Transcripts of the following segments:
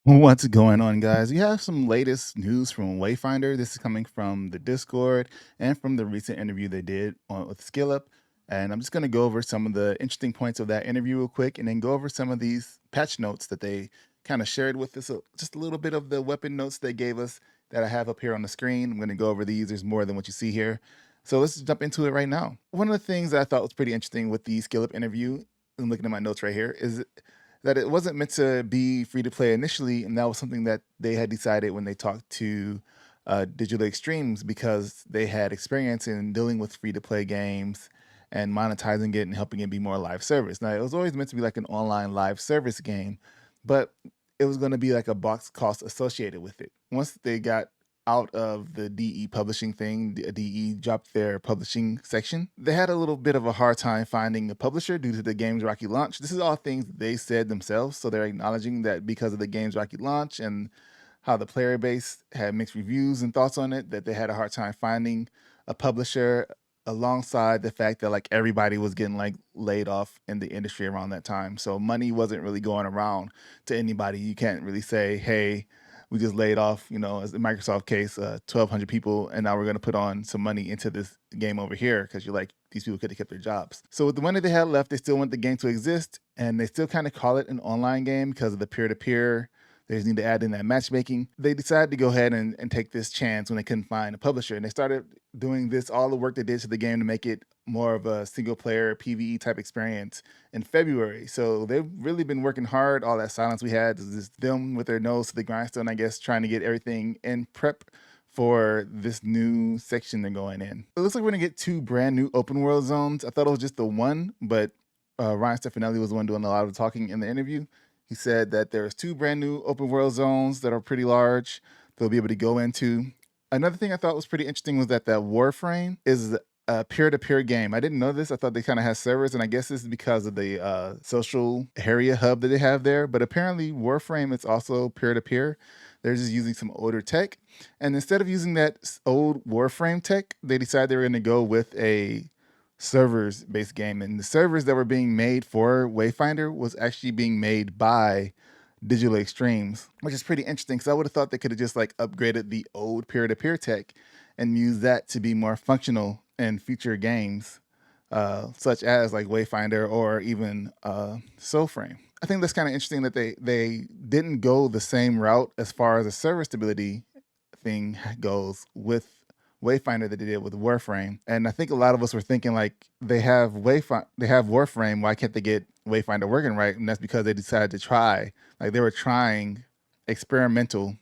What's going on, guys? We have some latest news from Wayfinder. This is coming from the Discord and from the recent interview they did with SkillUp. And I'm just going to go over some of the interesting points of that interview real quick and then go over some of these patch notes that they kind of shared with us. Just a little bit of the weapon notes they gave us that I have up here on the screen. I'm going to go over these. There's more than what you see here. So let's jump into it right now. One of the things that I thought was pretty interesting with the SkillUp interview, and looking at my notes right here, is that it wasn't meant to be free to play initially, and that was something that they had decided when they talked to Digital Extremes, because they had experience in dealing with free to play games and monetizing it and helping it be more live service. Now, it was always meant to be like an online live service game, but it was going to be like a box cost associated with it. Once they got out of the DE publishing thing, DE dropped their publishing section, they had a little bit of a hard time finding a publisher due to the game's rocky launch. This is all things they said themselves, so they're acknowledging that because of the game's rocky launch and how the player base had mixed reviews and thoughts on it, that they had a hard time finding a publisher, alongside the fact that like everybody was getting like laid off in the industry around that time. So money wasn't really going around to anybody. You can't really say, hey, we just laid off, as the Microsoft case, 1,200 people, and now we're going to put on some money into this game over here, because you're like, these people could have kept their jobs. So with the money they had left, they still want the game to exist, and they still kind of call it an online game because of the peer-to-peer. They just need to add in that matchmaking. They decided to go ahead and take this chance when they couldn't find a publisher, and they started doing this, all the work they did to the game to make it more of a single player PvE type experience in February. So they've really been working hard. All that silence we had is just them with their nose to the grindstone, I guess, trying to get everything in prep for this new section they're going in. It looks like we're gonna get 2 brand new open world zones. I thought it was just the one, but Ryan Stefanelli was the one doing a lot of the talking in the interview. He said that there's 2 brand new open world zones that are pretty large they'll be able to go into. Another thing I thought was pretty interesting was that Warframe is a peer-to-peer game. I didn't know this. I thought they kind of had servers, and I guess this is because of the social area hub that they have there. But apparently Warframe is also peer-to-peer. They're just using some older tech. And instead of using that old Warframe tech, they decided they were going to go with a servers-based game. And the servers that were being made for Wayfinder was actually being made by Digital Extremes, which is pretty interesting, because I would have thought they could have just like upgraded the old peer-to-peer tech and used that to be more functional and future games, such as like Wayfinder or even Soulframe. I think that's kind of interesting that they didn't go the same route as far as the server stability thing goes with Wayfinder that they did with Warframe. And I think a lot of us were thinking like, they have Warframe, why can't they get Wayfinder working right? And that's because they decided to try, like they were trying experimental,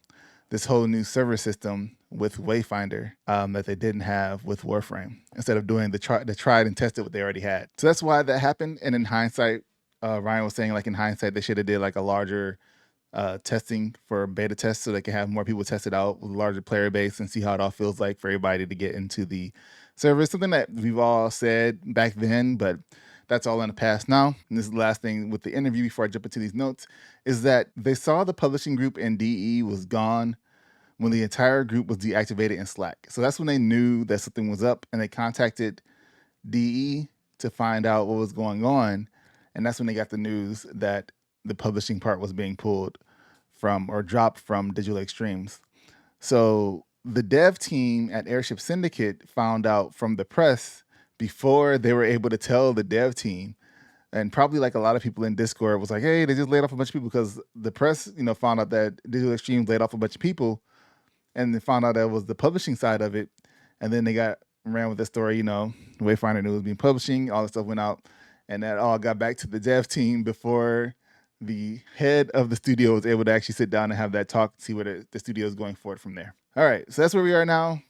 this whole new server system with Wayfinder that they didn't have with Warframe, instead of doing the tried and tested what they already had. So that's why that happened. And in hindsight, Ryan was saying like in hindsight, they should have did like a larger testing for beta tests, so they can have more people test it out with a larger player base and see how it all feels like for everybody to get into the server. Something that we've all said back then, but that's all in the past now. And this is the last thing with the interview before I jump into these notes, is that they saw the publishing group in DE was gone when the entire group was deactivated in Slack. So that's when they knew that something was up, and they contacted DE to find out what was going on. And that's when they got the news that the publishing part was being pulled from or dropped from Digital Extremes. So the dev team at Airship Syndicate found out from the press before they were able to tell the dev team. And probably like a lot of people in Discord was like, hey, they just laid off a bunch of people, because the press, found out that Digital Extremes laid off a bunch of people, and they found out that it was the publishing side of it. And then they ran with the story, Wayfinder knew it was being publishing, all this stuff went out, and that all got back to the dev team before the head of the studio was able to actually sit down and have that talk, see where the studio is going forward from there. All right, so that's where we are now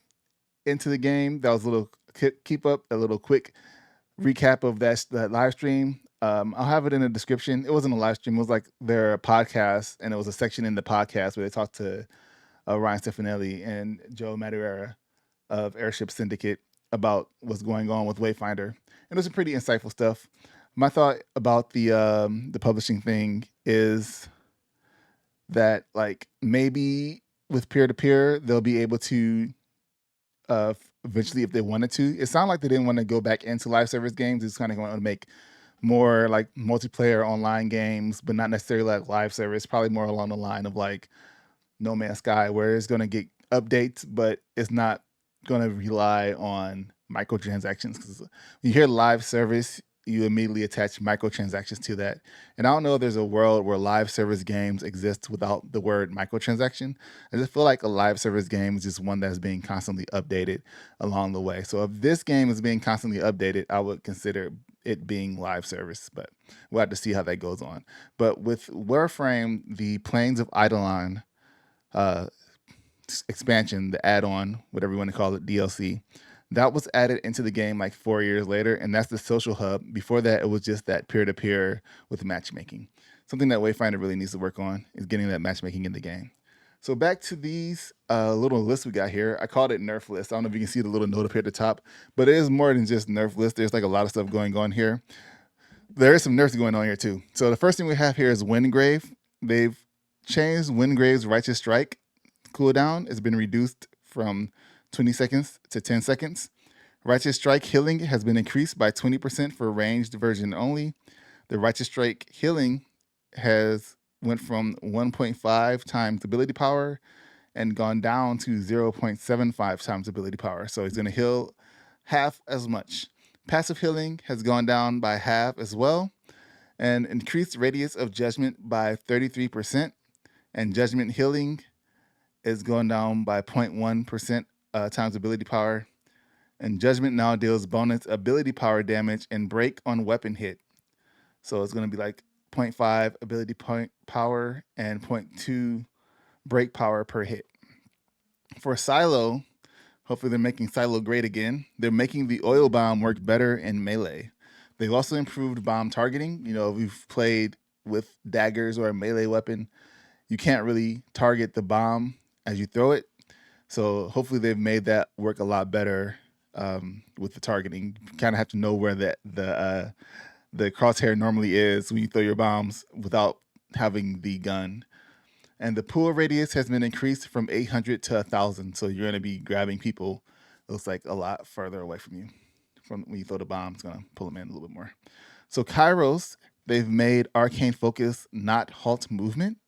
into the game. That was a little a little quick recap of that live stream. I'll have it in the description. It wasn't a live stream. It was like their podcast, and it was a section in the podcast where they talked to Ryan Stefanelli and Joe Madureira of Airship Syndicate about what's going on with Wayfinder. And it was some pretty insightful stuff. My thought about the publishing thing is that like maybe with peer-to-peer, they'll be able to eventually, if they wanted to. It sounded like they didn't want to go back into live service games. It's kind of going to make more like multiplayer online games, but not necessarily like live service. Probably more along the line of like No Man's Sky, where it's going to get updates, but it's not going to rely on microtransactions. Because when you hear live service, you immediately attach microtransactions to that. And I don't know if there's a world where live service games exist without the word microtransaction. I just feel like a live service game is just one that's being constantly updated along the way. So if this game is being constantly updated, I would consider it being live service, but we'll have to see how that goes on. But with Warframe, the Plains of Eidolon uh, expansion, the add-on, whatever you want to call it, DLC, that was added into the game like 4 years later, and that's the social hub. Before that, it was just that peer-to-peer with matchmaking. Something that Wayfinder really needs to work on is getting that matchmaking in the game. So back to these little lists we got here. I called it Nerf list. I don't know if you can see the little note up here at the top, but it is more than just Nerf list. There's like a lot of stuff going on here. There is some nerfs going on here too. So the first thing we have here is Windgrave. They've changed Windgrave's Righteous Strike cooldown. It's been reduced from 20 seconds to 10 seconds. Righteous Strike healing has been increased by 20% for ranged version only. The Righteous Strike healing has went from 1.5 times ability power and gone down to 0.75 times ability power. So he's going to heal half as much. Passive healing has gone down by half as well, and increased radius of judgment by 33%, and judgment healing is going down by 0.1% times ability power. And judgment now deals bonus ability power damage and break on weapon hit. So it's going to be like 0.5 ability point power and 0.2 break power per hit. For Silo, hopefully they're making Silo great again. They're making the oil bomb work better in melee. They've also improved bomb targeting. You know, if you've played with daggers or a melee weapon, you can't really target the bomb as you throw it. So hopefully they've made that work a lot better with the targeting. You kind of have to know where the crosshair normally is when you throw your bombs without having the gun. And the pull radius has been increased from 800 to 1,000. So you're going to be grabbing people, it looks like, a lot further away from you. From when you throw the bomb, it's going to pull them in a little bit more. So Kairos, they've made Arcane Focus not halt movement.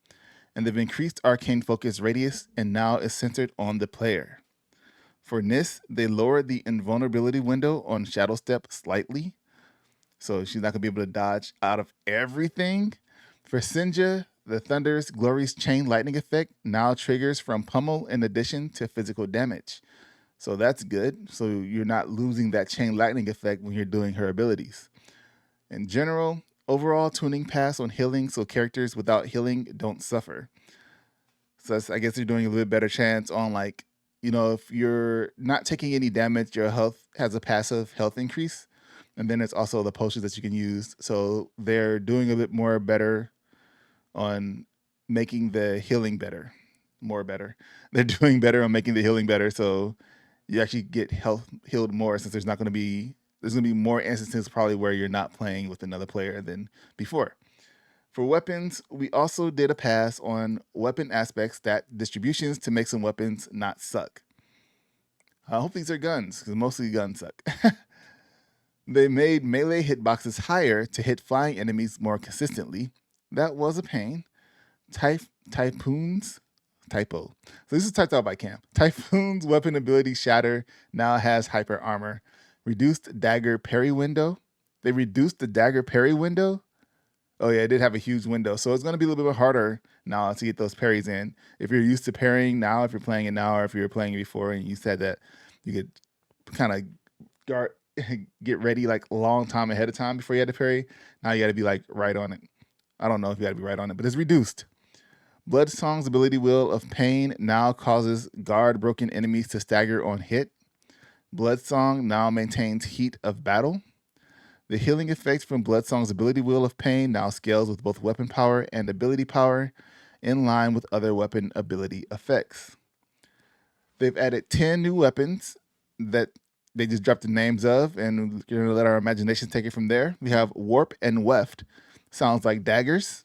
And they've increased Arcane Focus radius and now is centered on the player. For Nis, they lowered the invulnerability window on Shadow Step slightly. So she's not going to be able to dodge out of everything. For Sinja, the Thunder's Glory's Chain Lightning effect now triggers from pummel in addition to physical damage. So that's good. So you're not losing that Chain Lightning effect when you're doing her abilities. In general, overall tuning pass on healing so characters without healing don't suffer. So I guess you're doing a little bit better chance on, like, you know, if you're not taking any damage, your health has a passive health increase. And then it's also the potions that you can use. So they're doing a bit more better on making the healing better. More better. They're doing better on making the healing better. So you actually get healed more, since there's going to be more instances probably where you're not playing with another player than before. For weapons, we also did a pass on weapon aspect stat distributions to make some weapons not suck. I hope these are guns, because mostly guns suck. They made melee hitboxes higher to hit flying enemies more consistently. That was a pain. Typhoon's typo. So this is typed out by Cam. Typhoon's weapon ability Shatter now has hyper armor. Reduced dagger parry window. They reduced the dagger parry window. Oh yeah, it did have a huge window. So it's going to be a little bit harder now to get those parries in. If you're used to parrying now, if you're playing it now, or if you were playing it before and you said that you could kind of get ready like a long time ahead of time before you had to parry, now you got to be like right on it. I don't know if you got to be right on it, but it's reduced. Bloodsong's ability Wheel of Pain now causes guard broken enemies to stagger on hit. Bloodsong now maintains heat of battle. The healing effect from Bloodsong's ability Wheel of Pain now scales with both weapon power and ability power, in line with other weapon ability effects. They've added 10 new weapons that they just dropped the names of, and you're going to let our imagination take it from there. We have Warp and Weft. Sounds like daggers.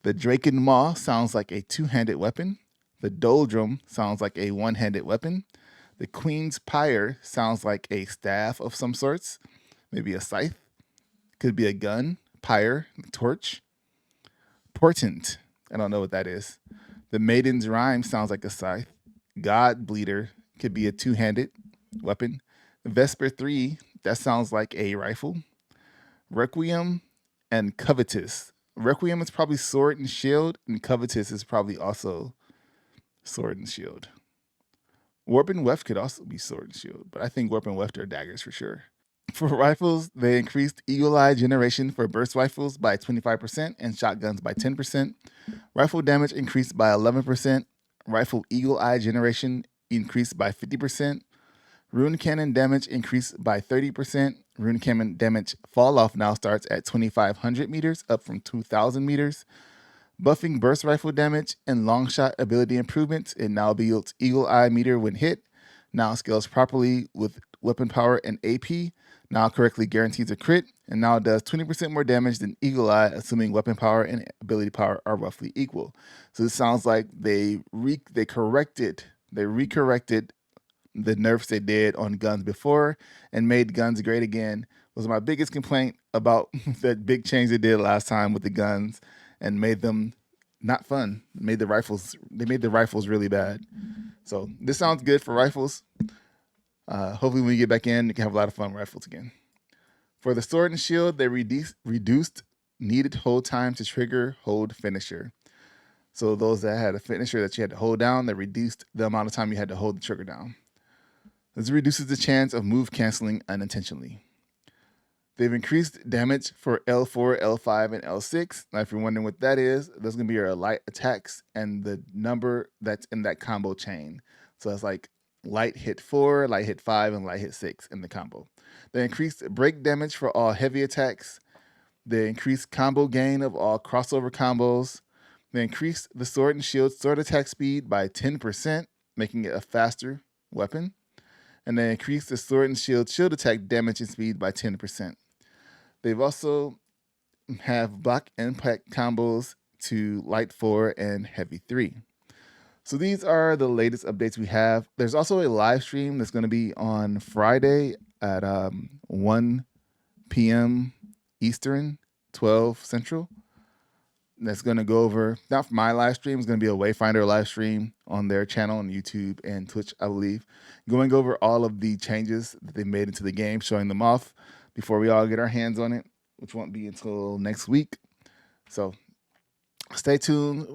The Draken Maw sounds like a two-handed weapon. The Doldrum sounds like a one-handed weapon. The Queen's Pyre sounds like a staff of some sorts, maybe a scythe. could be a gun, pyre, torch. Portent, I don't know what that is. The Maiden's Rhyme sounds like a scythe. God Bleeder could be a two-handed weapon. Vesper 3, that sounds like a rifle. Requiem and Covetous. Requiem is probably sword and shield, and Covetous is probably also sword and shield. Warp and Weft could also be sword and shield, but I think Warp and Weft are daggers for sure. For rifles, they increased Eagle Eye generation for burst rifles by 25% and shotguns by 10%. Rifle damage increased by 11%. Rifle Eagle Eye generation increased by 50%. Rune cannon damage increased by 30%. Rune cannon damage fall off now starts at 2,500 meters, up from 2,000 meters. Buffing burst rifle damage and long shot ability improvements. It now builds Eagle Eye meter when hit. Now scales properly with weapon power and AP. Now correctly guarantees a crit, and now does 20% more damage than Eagle Eye, assuming weapon power and ability power are roughly equal. So this sounds like they recorrected the nerfs they did on guns before and made guns great again. Was my biggest complaint about that big change they did last time with the guns and made them not fun. They made the rifles really bad. So this sounds good for rifles. Hopefully when we get back in, we can have a lot of fun with rifles again. For the sword and shield, they reduced needed hold time to trigger hold finisher. So those that had a finisher that you had to hold down, they reduced the amount of time you had to hold the trigger down. This reduces the chance of move canceling unintentionally. They've increased damage for L4, L5, and L6. Now, if you're wondering what that is, those are going to be your light attacks and the number that's in that combo chain. So it's like light hit 4, light hit 5, and light hit 6 in the combo. They increased break damage for all heavy attacks. They increased combo gain of all crossover combos. They increased the sword and shield sword attack speed by 10%, making it a faster weapon. And they increased the sword and shield attack damage and speed by 10%. They've also have block impact combos to light 4 and heavy 3. So these are the latest updates we have. There's also a live stream that's going to be on Friday at 1 p.m. Eastern, 12 Central. That's going to go over, not my live stream, it's going to be a Wayfinder live stream on their channel on YouTube and Twitch, I believe, going over all of the changes that they made into the game, showing them off before we all get our hands on it, which won't be until next week. So stay tuned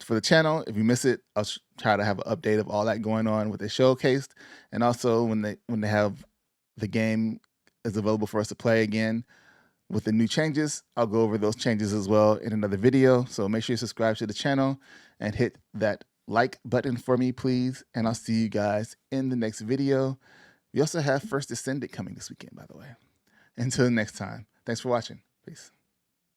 for the channel. If you miss it, I'll try to have an update of all that going on with the showcased, and also when they have the game is available for us to play again with the new changes, I'll go over those changes as well in another video. So make sure you subscribe to the channel and hit that like button for me, please. And I'll see you guys in the next video. We also have First Ascendant coming this weekend, by the way. Until next time, thanks for watching. Peace.